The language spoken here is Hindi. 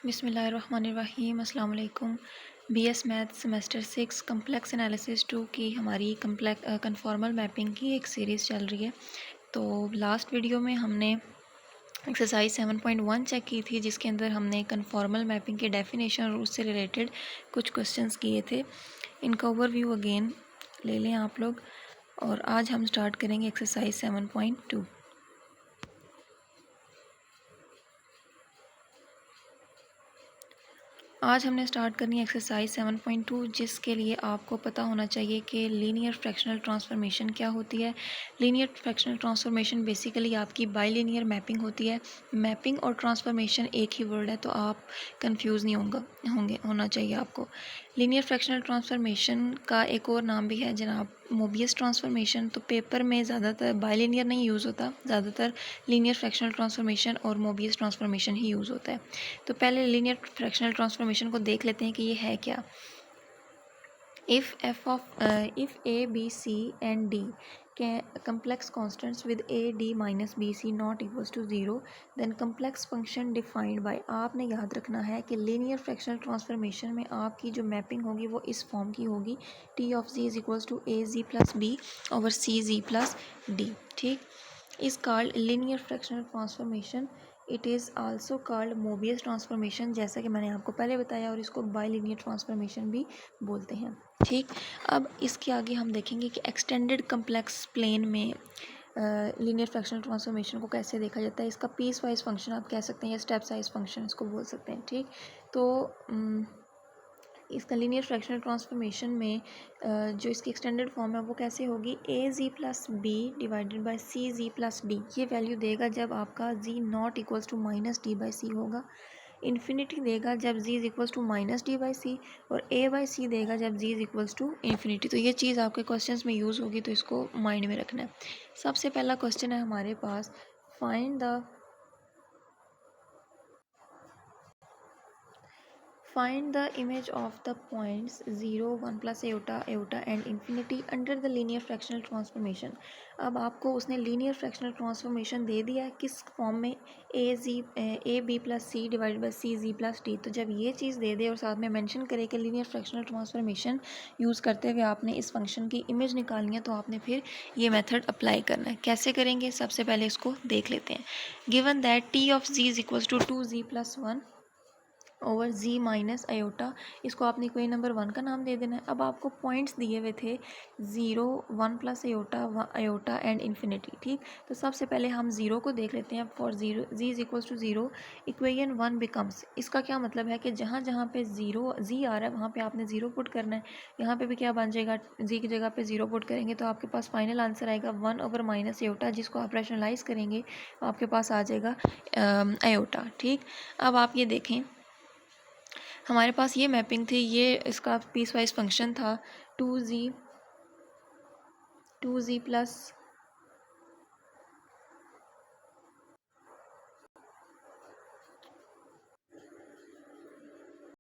बिस्मिल्लाहिर्रहमानिर्रहीम अस्सलाम वालेकुम। BS math semester 6 complex analysis 2 की हमारी कन्फॉर्मल मैपिंग की एक सीरीज़ चल रही है। तो लास्ट वीडियो में हमने एक्सरसाइज 7.1 चेक की थी, जिसके अंदर हमने कन्फॉर्मल मैपिंग के डेफिनेशन और उससे रिलेटेड कुछ क्वेश्चंस किए थे। इनका ओवरव्यू अगेन ले लें आप लोग। और आज हम स्टार्ट करेंगे एक्सरसाइज 7.2। आज हमने स्टार्ट करनी है एक्सरसाइज 7.2, जिसके लिए आपको पता होना चाहिए कि लीनियर फ्रैक्शनल ट्रांसफॉर्मेशन क्या होती है। लीनियर फ्रैक्शनल ट्रांसफॉर्मेशन बेसिकली आपकी बाइलीनियर मैपिंग होती है। मैपिंग और ट्रांसफॉर्मेशन एक ही वर्ड है, तो आप कंफ्यूज नहीं होना चाहिए आपको। लीनियर फ्रैक्शनल ट्रांसफॉर्मेशन का एक और नाम भी है जनाब, मोबियस ट्रांसफॉर्मेशन। तो पेपर में ज़्यादातर बाइलीनियर नहीं यूज़ होता, ज़्यादातर लीनियर फ्रैक्शनल ट्रांसफॉर्मेशन और मोबियस ट्रांसफॉर्मेशन ही यूज़ होता है। तो पहले लीनियर फ्रैक्शनल ट्रांसफॉर्मेशन को देख लेते हैं कि ये है क्या। If a b c and d complex constants with a d minus b c not equals to 0, then complex function defined by, आपने याद रखना है कि लीनियर फ्रैक्शनल ट्रांसफॉर्मेशन में आपकी जो मैपिंग होगी वो इस फॉर्म की होगी, t of z is equals to a z plus b over c z plus d। ठीक, is called linear fractional transformation। It is also called Mobius transformation, जैसा कि मैंने आपको पहले बताया, और इसको बाइलिनियर ट्रांसफॉर्मेशन भी बोलते हैं। ठीक, अब इसके आगे हम देखेंगे कि एक्सटेंडेड कम्प्लेक्स प्लेन में लीनियर फ्रैक्शनल ट्रांसफॉर्मेशन को कैसे देखा जाता है। इसका पीस वाइज फंक्शन आप कह सकते हैं या स्टेप साइज फंक्शन इसको बोल सकते हैं। ठीक, तो इसका लीनियर फ्रैक्शनल ट्रांसफॉर्मेशन में जो इसकी एक्सटेंडेड फॉर्म है वो कैसे होगी, a g plus b divided by c ji plus d. ये वैल्यू देगा जब आपका g not equals to minus d by c होगा। इन्फिनिटी देगा जब g is equals to minus d by c, और ए बाई सी देगा जब g is equals to infinity. तो ये चीज़ आपके क्वेश्चंस में यूज़ होगी, तो इसको माइंड में रखना है। सबसे पहला क्वेश्चन है हमारे पास, Find the image of the points 0, 1 plus iota, iota and infinity under the linear fractional transformation। अब आपको उसने लीनियर फ्रैक्शनल ट्रांसफॉर्मेशन दे दिया है किस फॉर्म में, a b plus c divide by c ji plus d. तो जब ये चीज़ दे दे और साथ में मेंशन करे कि लीनियर फ्रैक्शनल ट्रांसफॉर्मेशन यूज़ करते हुए आपने इस फंक्शन की इमेज निकालनी है, तो आपने फिर ये मेथड अप्लाई करना है। कैसे करेंगे, सबसे पहले इसको देख लेते हैं। Given that T of z is equals to 2z plus 1 over z minus iota, इसको आपने कोई नंबर 1 का नाम दे देना है। अब आपको पॉइंट्स दिए हुए थे 0, 1 प्लस आयोटा एंड इन्फिनिटी। ठीक, तो सबसे पहले हम 0 को देख लेते हैं। For 0 z is equals to 0, equation 1 becomes, इसका क्या मतलब है कि जहाँ जहाँ पे जी आ रहा है वहाँ पे आपने 0 पुट करना है। यहाँ पे भी क्या बन जाएगा, जी की जगह पे 0 पुट करेंगे तो आपके पास फाइनल आंसर आएगा 1 ओवर माइनस आयोटा, जिसको आप रैशनलाइज करेंगे आपके पास आ जाएगा आयोटा। ठीक, अब आप ये देखें, हमारे पास ये मैपिंग थी, ये इसका पीस वाइज फंक्शन था 2z प्लस